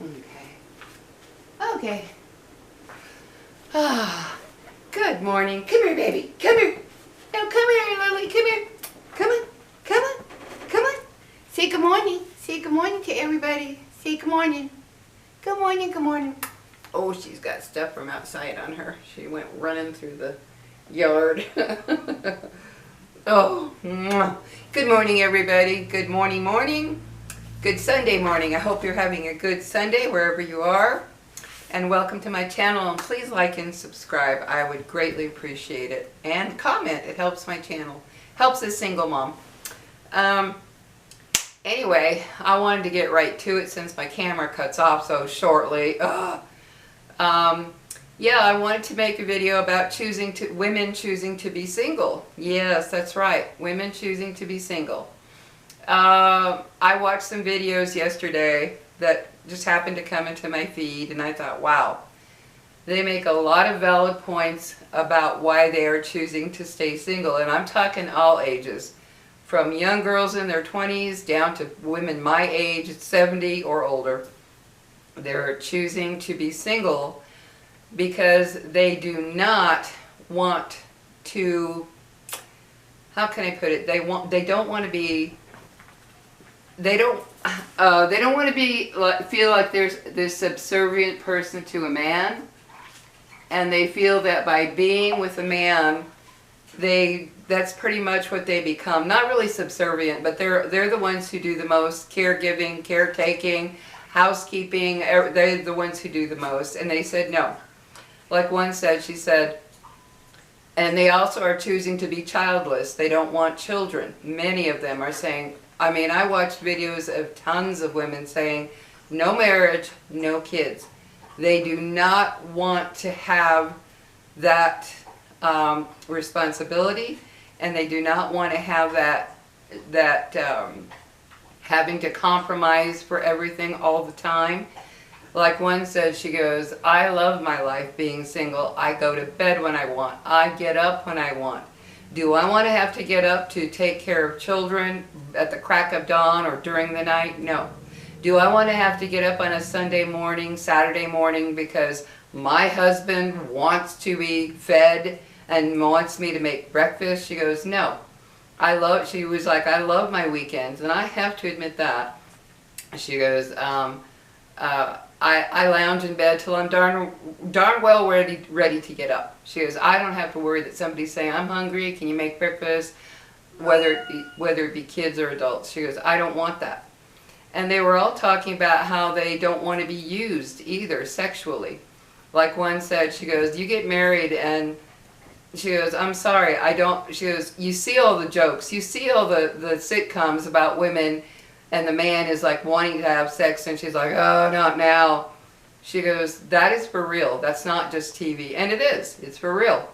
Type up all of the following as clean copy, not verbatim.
Okay. Okay. Ah, good morning. Come here, baby. Come here. No, come here, Lily. Come here. Come on. Come on. Come on. Say good morning. Say good morning to everybody. Say good morning. Good morning. Good morning. Oh, she's got stuff from outside on her. She went running through the yard. Oh, mwah. Good morning, everybody. Good morning. Good Sunday morning. I hope you're having a good Sunday wherever you are. And welcome to my channel. And please like and subscribe. I would greatly appreciate it. And comment. It helps my channel. Helps a single mom. Anyway, I wanted to get right to it since my camera cuts off so shortly. Yeah, I wanted to make a video about women choosing to be single. Yes, that's right. Women choosing to be single. I watched some videos yesterday that just happened to come into my feed, and I thought, wow, they make a lot of valid points about why they are choosing to stay single. And I'm talking all ages, from young girls in their 20s down to women my age, 70 or older. They're choosing to be single because they do not want to, how can I put it, they don't want to be, they don't want to be, feel like there's this subservient person to a man, and they feel that by being with a man, that's pretty much what they become. Not really subservient, but they're the ones who do the most caregiving, caretaking, housekeeping. They're the ones who do the most. And they said no. Like one said, she said, and they also are choosing to be childless. They don't want children. Many of them are saying, I mean, I watched videos of tons of women saying, no marriage, no kids. They do not want to have that responsibility, and they do not want to have that having to compromise for everything all the time. Like one said, she goes, I love my life being single. I go to bed when I want. I get up when I want. Do I want to have to get up to take care of children at the crack of dawn or during the night? No. Do I want to have to get up on a Sunday morning, Saturday morning because my husband wants to be fed and wants me to make breakfast? She goes, no. She was like, I love my weekends, and I have to admit that. She goes, I lounge in bed till I'm darn well ready to get up. She goes, I don't have to worry that somebody's saying, I'm hungry, can you make breakfast? Whether it be kids or adults. She goes, I don't want that. And they were all talking about how they don't want to be used either sexually. Like one said, she goes, you get married and she goes, I'm sorry, I don't, she goes, you see all the jokes, you see all the sitcoms about women and the man is like wanting to have sex, and she's like, oh, not now. She goes, that is for real. That's not just TV. And it is. It's for real.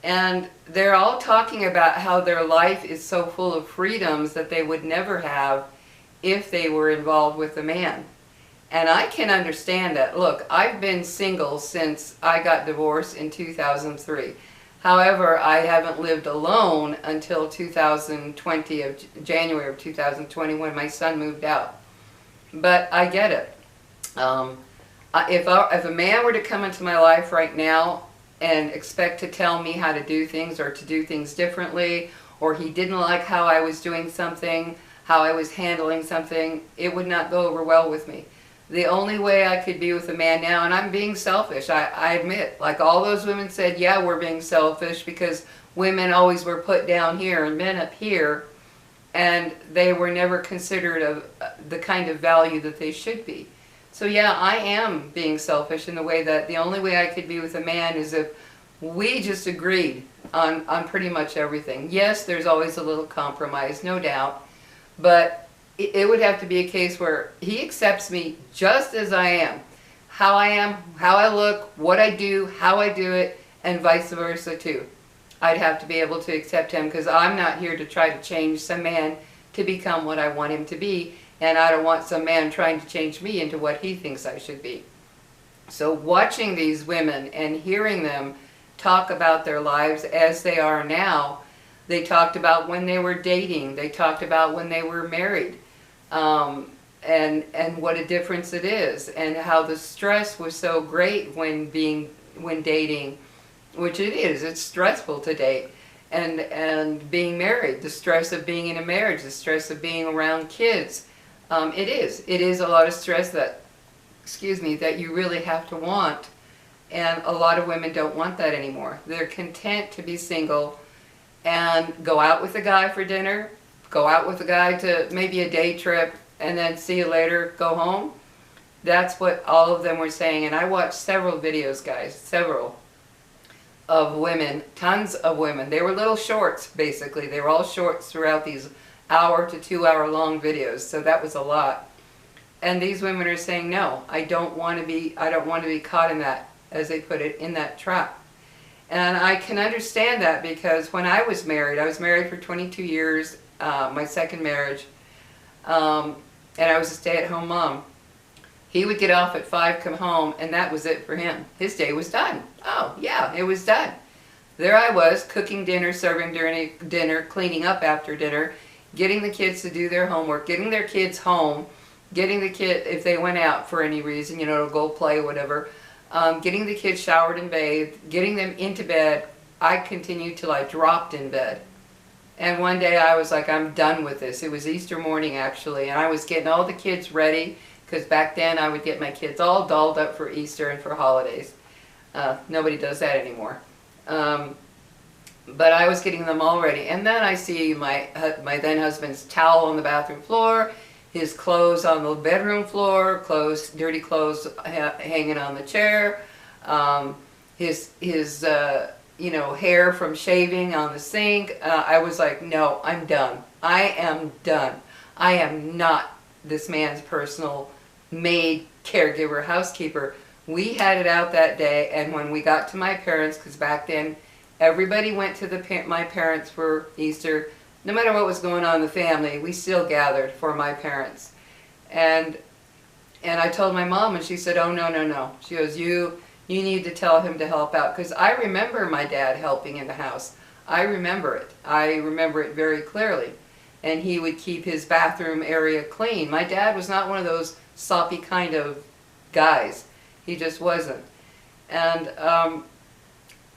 And they're all talking about how their life is so full of freedoms that they would never have if they were involved with a man. And I can understand that. Look, I've been single since I got divorced in 2003. However, I haven't lived alone until January of 2020 when my son moved out. But I get it. If a man were to come into my life right now and expect to tell me how to do things or to do things differently, or he didn't like how I was doing something, how I was handling something, it would not go over well with me. The only way I could be with a man now, and I'm being selfish, I admit, like all those women said, yeah, we're being selfish because women always were put down here and men up here, and they were never considered of the kind of value that they should be. So yeah, I am being selfish in the way that the only way I could be with a man is if we just agreed on pretty much everything. Yes, there's always a little compromise, no doubt, but it would have to be a case where he accepts me just as I am, how I look, what I do, how I do it, and vice versa too. I'd have to be able to accept him because I'm not here to try to change some man to become what I want him to be, and I don't want some man trying to change me into what he thinks I should be. So watching these women and hearing them talk about their lives as they are now, they talked about when they were dating, they talked about when they were married. and what a difference it is, and how the stress was so great when dating, which it is. It's stressful to date, and being married, the stress of being in a marriage, the stress of being around kids. It is a lot of stress that, excuse me, that you really have to want. And a lot of women don't want that anymore. They're content to be single and go out with a guy for dinner, go out with a guy to maybe a day trip, and then see you later, go home. That's what all of them were saying. And I watched several videos, guys, several, of women, tons of women. They were little shorts, basically. They were all shorts throughout these hour to 2 hour long videos. So that was a lot. And these women are saying, no, I don't want to be caught in that, as they put it, in that trap. And I can understand that, because when I was married for 22 years, my second marriage, and I was a stay-at-home mom. He would get off at 5, come home, and that was it for him. His day was done. Oh, yeah, it was done. There I was, cooking dinner, serving dinner, cleaning up after dinner, getting the kids to do their homework, getting their kids home, getting the kid, if they went out for any reason, you know, to go play, whatever, getting the kids showered and bathed, getting them into bed. I continued till I dropped in bed. And one day I was like, I'm done with this. It was Easter morning, actually, and I was getting all the kids ready, because back then I would get my kids all dolled up for Easter and for holidays. Nobody does that anymore. But I was getting them all ready. And then I see my then husband's towel on the bathroom floor, his clothes on the bedroom floor, dirty clothes hanging on the chair, his you know, hair from shaving on the sink. I was like, no, I'm done. I am done. I am not this man's personal maid, caregiver, housekeeper. We had it out that day, and when we got to my parents, because back then everybody went to my parents for Easter, no matter what was going on in the family, we still gathered for my parents. And I told my mom, and she said, oh, no, no, no. She goes, you need to tell him to help out. Because I remember my dad helping in the house. I remember it. I remember it very clearly. And he would keep his bathroom area clean. My dad was not one of those soppy kind of guys. He just wasn't. And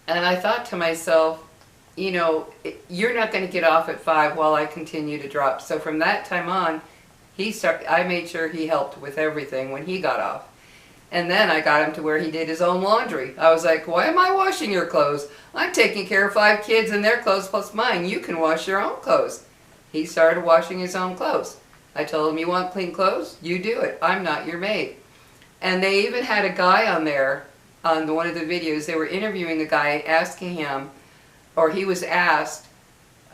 I thought to myself, you know, you're not going to get off at 5 while I continue to drop. So from that time on, I made sure he helped with everything when he got off. And then I got him to where he did his own laundry. I was like, why am I washing your clothes? I'm taking care of 5 kids and their clothes plus mine. You can wash your own clothes. He started washing his own clothes. I told him, you want clean clothes? You do it. I'm not your maid. And they even had a guy on there, on one of the videos, they were interviewing a guy, asking him, or he was asked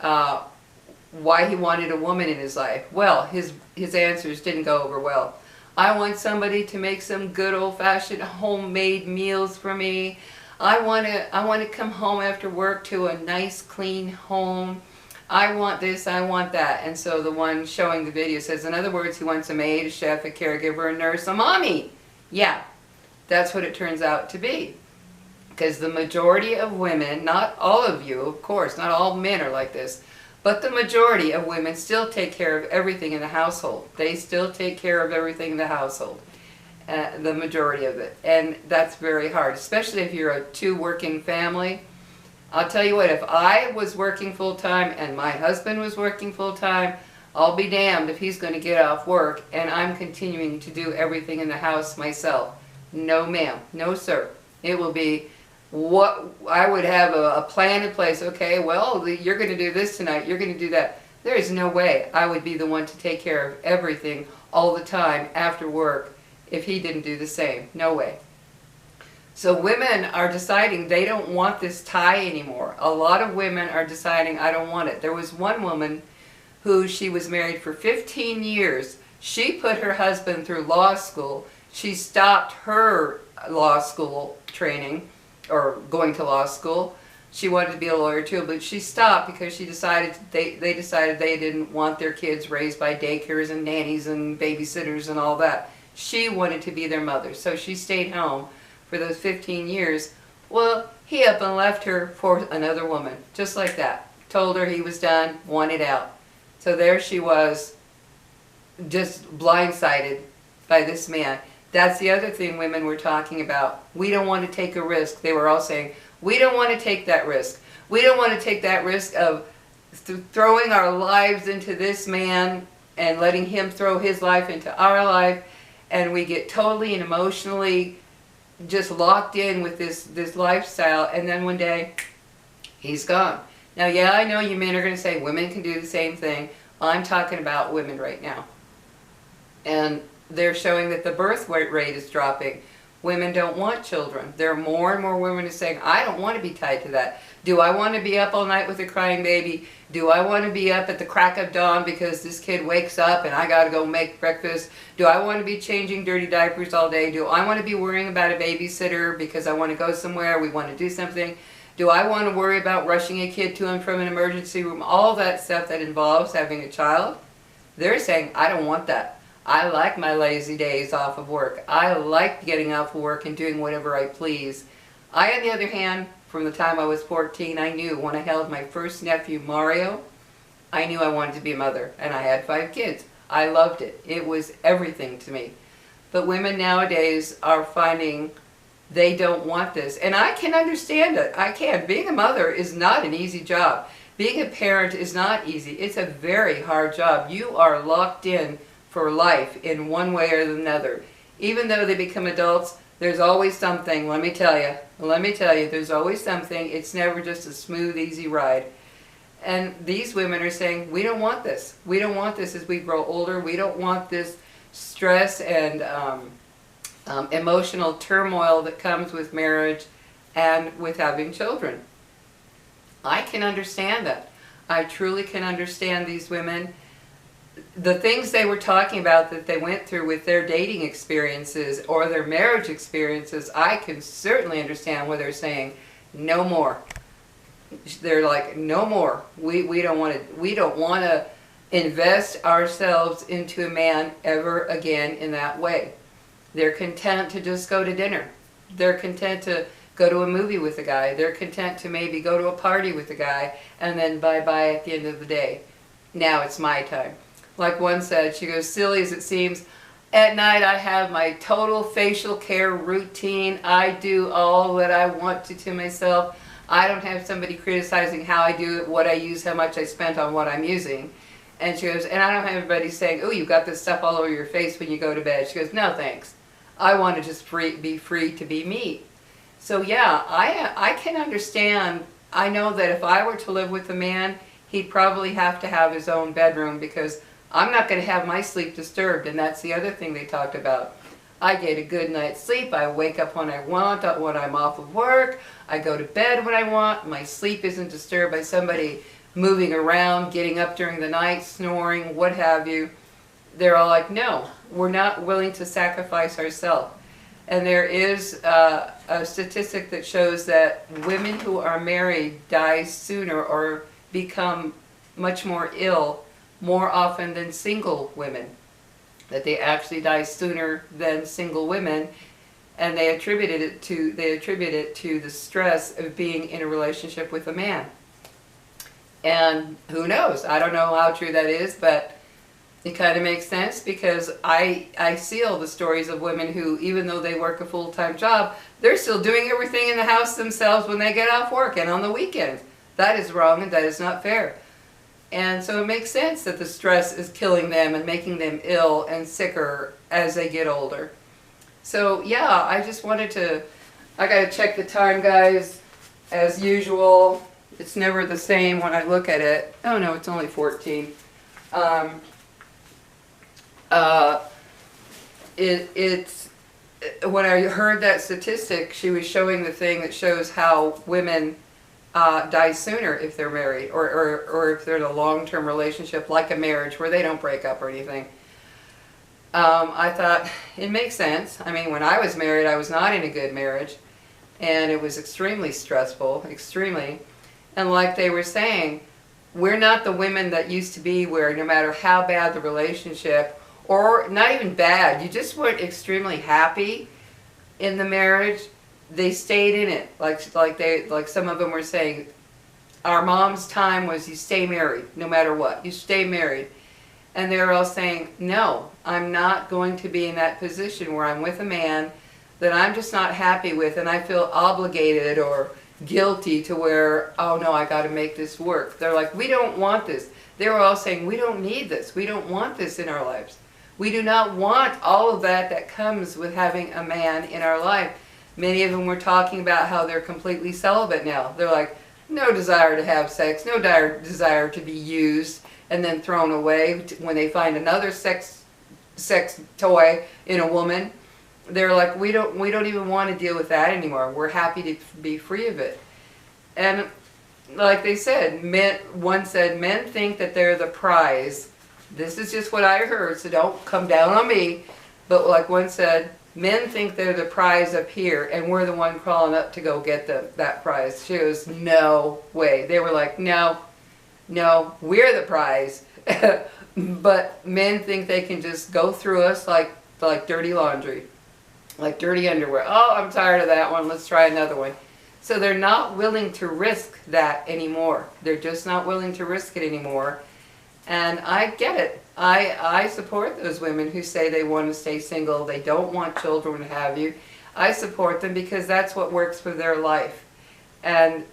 why he wanted a woman in his life. Well, his answers didn't go over well. I want somebody to make some good old-fashioned homemade meals for me. I want to come home after work to a nice clean home. I want this, I want that. And so the one showing the video says, in other words, he wants a maid, a chef, a caregiver, a nurse, a mommy. Yeah, that's what it turns out to be. Because the majority of women, not all of you, of course, not all men are like this, but the majority of women still take care of everything in the household. They still take care of everything in the household, the majority of it. And that's very hard, especially if you're a 2-working family. I'll tell you what, if I was working full-time and my husband was working full-time, I'll be damned if he's going to get off work and I'm continuing to do everything in the house myself. No ma'am, no sir. It will be what I would have a plan in place. Okay, well, you're going to do this tonight, you're going to do that. There is no way I would be the one to take care of everything all the time after work if he didn't do the same. No way. So women are deciding they don't want this tie anymore. A lot of women are deciding, I don't want it. There was one woman who she was married for 15 years. She put her husband through law school. She stopped her law school training, or going to law school. She wanted to be a lawyer too, but she stopped because she decided they decided they didn't want their kids raised by daycares and nannies and babysitters and all that. She wanted to be their mother, so she stayed home for those 15 years. Well, he up and left her for another woman, just like that. Told her he was done, wanted out. So there she was, just blindsided by this man. That's the other thing women were talking about. We don't want to take a risk. They were all saying, we don't want to take that risk. We don't want to take that risk of throwing our lives into this man and letting him throw his life into our life, and we get totally and emotionally just locked in with this lifestyle, and then one day he's gone. Now, yeah, I know you men are going to say women can do the same thing. I'm talking about women right now. And they're showing that the birth rate is dropping. Women don't want children. There are more and more women who are saying, I don't want to be tied to that. Do I want to be up all night with a crying baby? Do I want to be up at the crack of dawn because this kid wakes up and I got to go make breakfast? Do I want to be changing dirty diapers all day? Do I want to be worrying about a babysitter because I want to go somewhere, we want to do something? Do I want to worry about rushing a kid to and from an emergency room? All that stuff that involves having a child. They're saying, I don't want that. I like my lazy days off of work. I like getting off of work and doing whatever I please. I, on the other hand, from the time I was 14, I knew when I held my first nephew, Mario, I knew I wanted to be a mother. And I had 5 kids. I loved it. It was everything to me. But women nowadays are finding they don't want this. And I can understand it. I can. Being a mother is not an easy job. Being a parent is not easy. It's a very hard job. You are locked in for life in one way or another. Even though they become adults, there's always something, let me tell you, there's always something. It's never just a smooth, easy ride. And these women are saying, we don't want this. We don't want this as we grow older. We don't want this stress and emotional turmoil that comes with marriage and with having children. I can understand that. I truly can understand these women. The things they were talking about that they went through with their dating experiences or their marriage experiences, I can certainly understand where they're saying, no more. They're like, no more. We don't want to invest ourselves into a man ever again in that way. They're content to just go to dinner. They're content to go to a movie with a guy. They're content to maybe go to a party with a guy and then bye-bye at the end of the day. Now it's my time. Like one said, she goes, silly as it seems, at night I have my total facial care routine. I do all that I want to myself. I don't have somebody criticizing how I do it, what I use, how much I spent on what I'm using. And she goes, and I don't have everybody saying, oh, you've got this stuff all over your face when you go to bed. She goes, no thanks. I want to just be free to be me. So yeah, I can understand. I know that if I were to live with a man, he'd probably have to have his own bedroom because I'm not going to have my sleep disturbed, and that's the other thing they talked about. I get a good night's sleep. I wake up when I want, when I'm off of work. I go to bed when I want. My sleep isn't disturbed by somebody moving around, getting up during the night, snoring, what have you. They're all like, no, we're not willing to sacrifice ourselves. And there is a statistic that shows that women who are married die sooner or become much more ill more often than single women, that they actually die sooner than single women, and they attribute it to the stress of being in a relationship with a man. And who knows? I don't know how true that is, but it kind of makes sense because I see all the stories of women who, even though they work a full-time job, they're still doing everything in the house themselves when they get off work and on the weekends. That is wrong and that is not fair. And so it makes sense that the stress is killing them and making them ill and sicker as they get older. So yeah, I just wanted to, I gotta check the time, guys, as usual. It's never the same when I look at it. Oh no, it's only 14. When I heard that statistic, she was showing the thing that shows how women die sooner if they're married or if they're in a long-term relationship like a marriage where they don't break up or anything. I thought it makes sense. I mean, when I was married, I was not in a good marriage and it was extremely stressful, extremely. And like they were saying, we're not the women that used to be where no matter how bad the relationship, or not even bad, you just weren't extremely happy in the marriage, they stayed in it. Like some of them were saying, our mom's time was you stay married no matter what. You stay married. And they're all saying, no, I'm not going to be in that position where I'm with a man that I'm just not happy with, and I feel obligated or guilty to where, oh no, I got to make this work. They're like, we don't want this. They were all saying, we don't need this. We don't want this in our lives. We do not want all of that that comes with having a man in our life. Many of them were talking about how they're completely celibate now. They're like, no desire to have sex, no desire to be used and then thrown away when they find another sex toy in a woman. They're like, we don't even want to deal with that anymore. We're happy to be free of it. And like they said, one said, men think that they're the prize. This is just what I heard, so don't come down on me. But like one said, men think they're the prize up here, and we're the one crawling up to go get that prize. She goes, no way. They were like, no, we're the prize. But men think they can just go through us like dirty laundry, like dirty underwear. Oh, I'm tired of that one. Let's try another one. So they're not willing to risk that anymore. They're just not willing to risk it anymore. And I get it. I support those women who say they want to stay single, they don't want children, what have you. I support them because that's what works for their life. And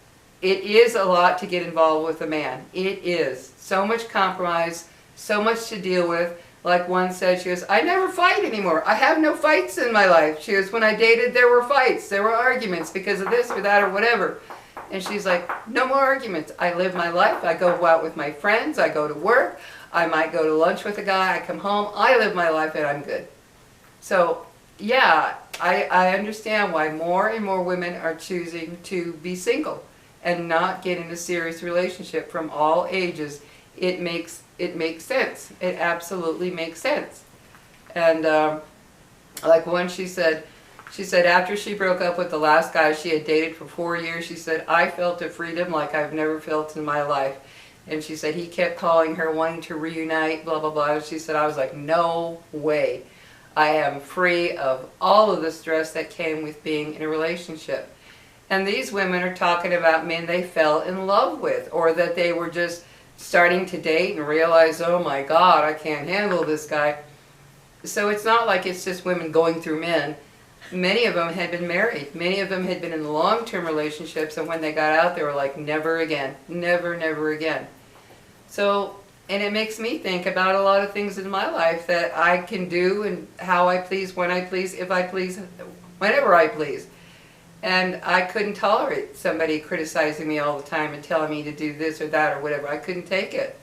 it is a lot to get involved with a man. It is. So much compromise, so much to deal with. Like one said, she goes, I never fight anymore. I have no fights in my life. She goes, when I dated, there were fights. There were arguments because of this or that or whatever. And she's like, no more arguments. I live my life. I go out with my friends. I go to work. I might go to lunch with a guy. I come home. I live my life and I'm good. So, yeah, I understand why more and more women are choosing to be single and not get in a serious relationship from all ages. It makes sense. It absolutely makes sense. And like one, she said after she broke up with the last guy she had dated for 4 years, she said, I felt a freedom like I've never felt in my life. And she said he kept calling her, wanting to reunite, blah, blah, blah. And she said, I was like, no way. I am free of all of the stress that came with being in a relationship. And these women are talking about men they fell in love with, or that they were just starting to date and realize, oh my God, I can't handle this guy. So it's not like it's just women going through men. Many of them had been married. Many of them had been in long-term relationships, and when they got out, they were like, never again. Never, never again. So, and it makes me think about a lot of things in my life that I can do and how I please, when I please, if I please, whenever I please. And I couldn't tolerate somebody criticizing me all the time and telling me to do this or that or whatever. I couldn't take it.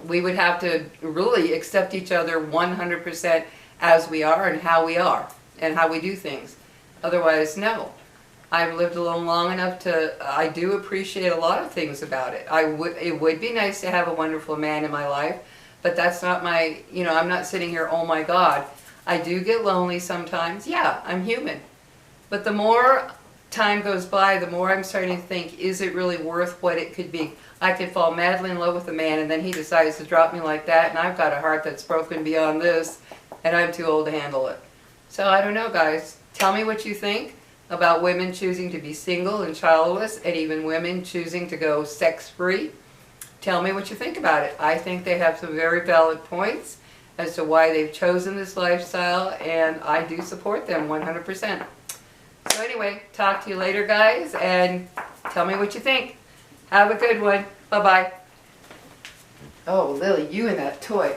We would have to really accept each other 100% as we are and how we are and how we do things. Otherwise, no. I've lived alone long enough I do appreciate a lot of things about it. It would be nice to have a wonderful man in my life, but that's not my, I'm not sitting here, oh my God. I do get lonely sometimes. Yeah, I'm human. But the more time goes by, the more I'm starting to think, is it really worth what it could be? I could fall madly in love with a man and then he decides to drop me like that, and I've got a heart that's broken beyond this, and I'm too old to handle it. So I don't know, guys. Tell me what you think about women choosing to be single and childless, and even women choosing to go sex-free. Tell me what you think about it. I think they have some very valid points as to why they've chosen this lifestyle, and I do support them 100%. So anyway, talk to you later, guys, and tell me what you think. Have a good one. Bye-bye. Oh, Lily, you and that toy.